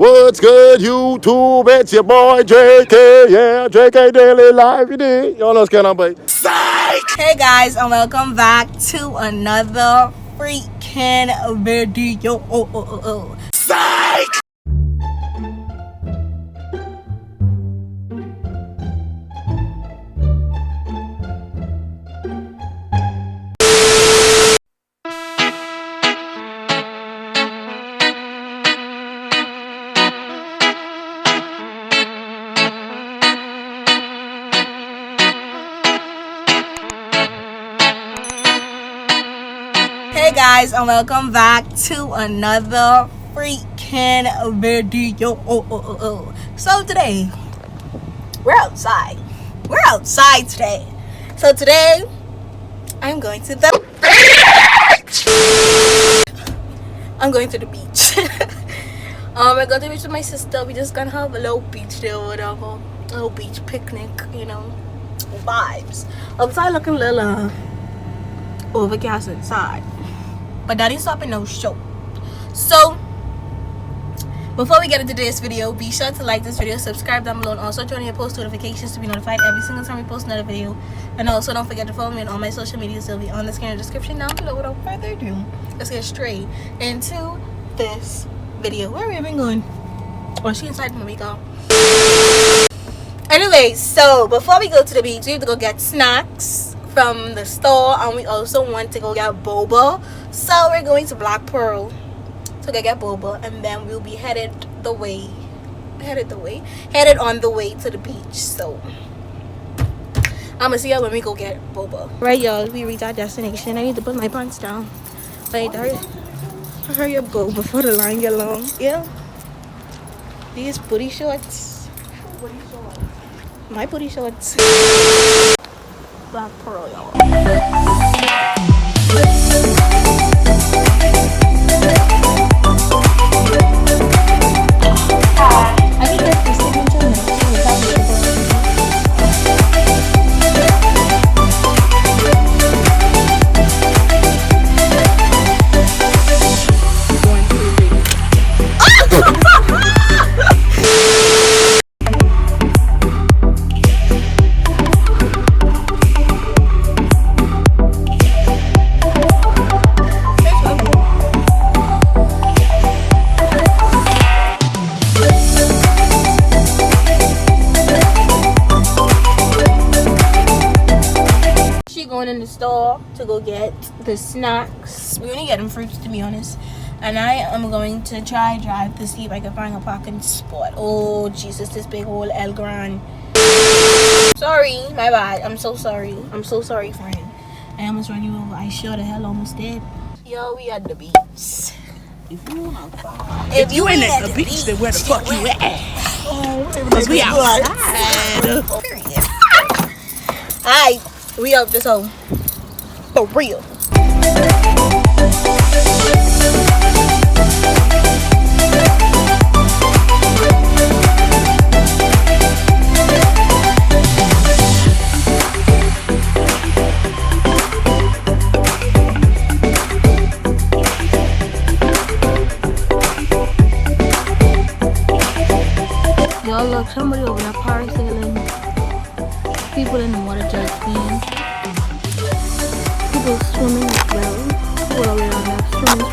What's good, YouTube? It's your boy JK. Yeah, JK Daily Live. You dig? Y'all know what's going on, baby. Hey guys, and welcome back to another freaking video. Hey guys, and welcome back to another freaking video. So today, we're outside. We're outside today. So today, I'm going to the beach. I got to the beach with my sister. We just gonna have a little beach day or whatever. A little beach picnic, you know, vibes. Outside looking a little overcast inside, but that ain't stopping no show. So before we get into today's video, be sure to like this video, subscribe down below, and also turn on your post notifications to be notified every single time we post another video. And also don't forget to follow me on all my social medias. They'll be on the screen in the description down below. Without further ado, let's get straight into this video. Where have we been going? Oh, she inside when we go. Anyway, so before we go to the beach, we have to go get snacks from the store, and we also want to go get boba. So we're going to Black Pearl to go get boba, and then we'll be headed on the way to the beach. So I'm gonna see y'all when we go get boba. Right, y'all, we reached our destination. I need to put my pants down. Wait, hurry up, go before the line get long. Yeah, these booty shorts. My booty shorts. Black Pearl, y'all. In the store to go get the snacks. We're only getting fruits, to be honest, and I am going to drive to see if I can find a parking spot. Oh Jesus, this big old El Gran. Sorry, my bad. I'm so sorry, friend. I almost ran you over. I sure the hell almost did. Yo, we at the beach. If you ain't at the beach, then where the fuck you at? Cause we outside. Period. Alright, we up this hole. For real. Y'all look, somebody over there parasailing. People in the water jet skiing. People swimming as well. People are around there swimming.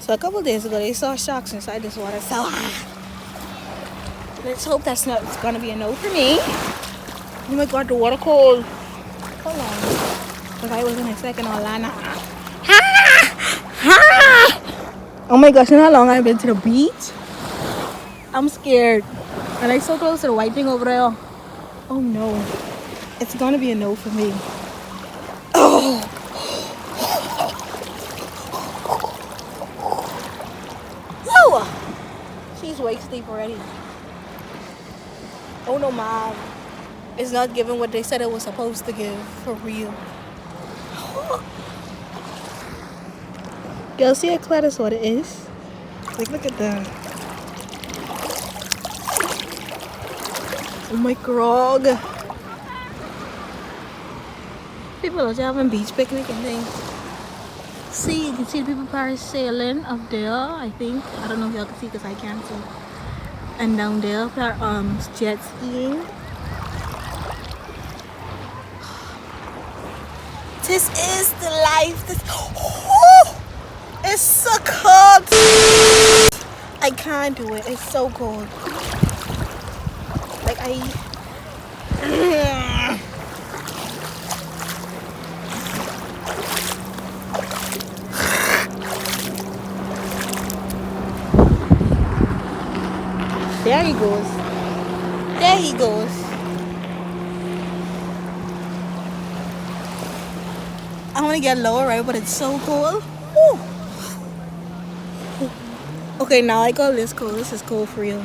So a couple days ago, they saw sharks inside this water. So let's hope that's not gonna be a no for me. Oh my God, the water cold. Hold on, but I wasn't expecting all that. Oh my gosh, you know how long I've been to the beach? I'm scared. And I'm so close to the white thing over there. Oh no, it's gonna be a no for me. Oh. She's way asleep already. Oh no, mom. It's not giving what they said it was supposed to give. For real. Y'all see how clear this water is? Like, look at that. Oh my grog. People are having beach picnic and things. See, you can see the people parasailing up there, I think. I don't know if y'all can see because I can't see. And down there, jet skiing. This is the life. It's so cold. I can't do it. It's so cold. Like there he goes. There he goes. I want to get lower, right? But it's so cold. Woo. Okay, now I call this cold. This is cold for real.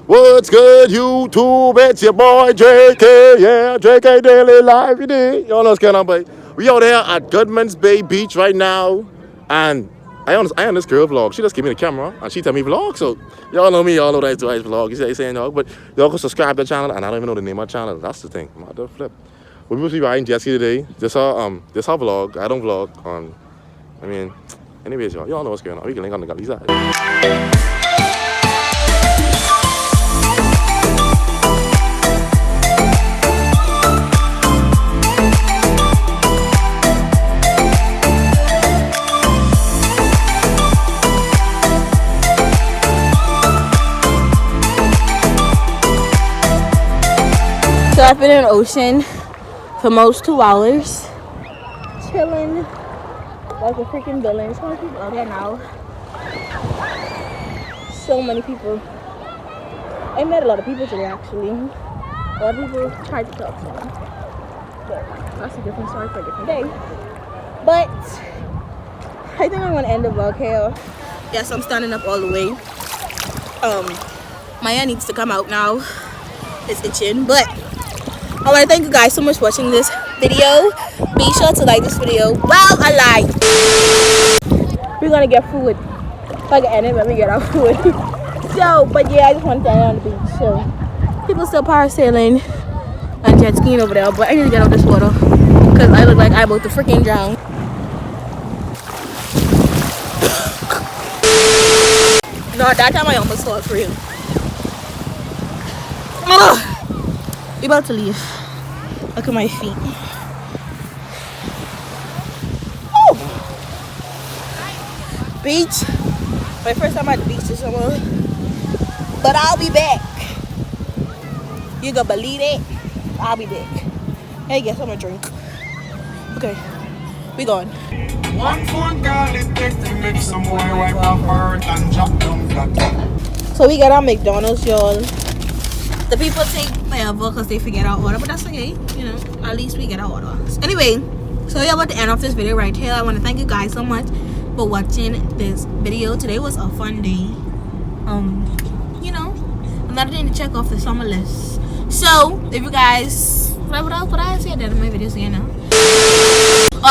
What's good, YouTube? It's your boy JK, yeah, JK Daily Live, you dig? Y'all know what's going on, but we out here at Goodman's Bay Beach right now, and I on this girl vlog. She just gave me the camera, and she tell me vlog, so y'all know me, y'all know that I do vlog. You saying y'all, but y'all can subscribe to the channel, and I don't even know the name of the channel. That's the thing. I'm out there flip. We're supposed to be riding jet ski today. This our vlog. I don't vlog on. I mean, anyways, y'all know what's going on. We can link on the galley side. So I've been in the ocean for most 2 hours, chilling like a freaking villain. So many people out here now. So many people. I met a lot of people today actually. A lot of people tried to talk to me. But that's a different story for a different day. But I think I'm gonna end the vlog here. Yes, I'm standing up all the way. My hair needs to come out now. It's itching, but I want to thank you guys so much for watching this video. Be sure to like this video. Well, I lied. We're gonna get food. If I can end it, let me get our food. So, but yeah, I just want to stand on the beach. So, people still parasailing and jet skiing over there, but I need to get out of this water because I look like I'm about to freaking drown. No, that time I almost saw it for real. We're about to leave. Look at my feet. Oh! Beach. My first time at the beach this summer. But I'll be back. You gonna believe it? I'll be back. Hey, guess I'm gonna drink. Okay, we going. One phone call it takes to make some boy wipe off hurt and drop down flat. So we got our McDonald's, y'all. The people take forever because they forget our order, but that's okay. You know, at least we get our order. Anyway, so we're about to end off this video right here. I want to thank you guys so much for watching this video. Today was a fun day. You know, another thing to check off the summer list. So, if you guys, what else would I say that in my videos, you know?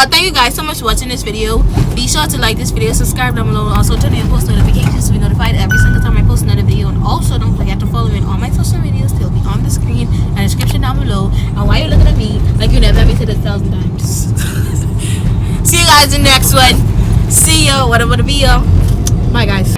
Thank you guys so much for watching this video. Be sure to like this video, subscribe down below, and also turn on post notifications to be notified every single time I post another video. And also don't forget to follow me on all my social medias. They'll be on the screen and the description down below. And while you're looking at me like you never said it 1,000 times. See you guys in the next one. See you, whatever the video. Bye guys.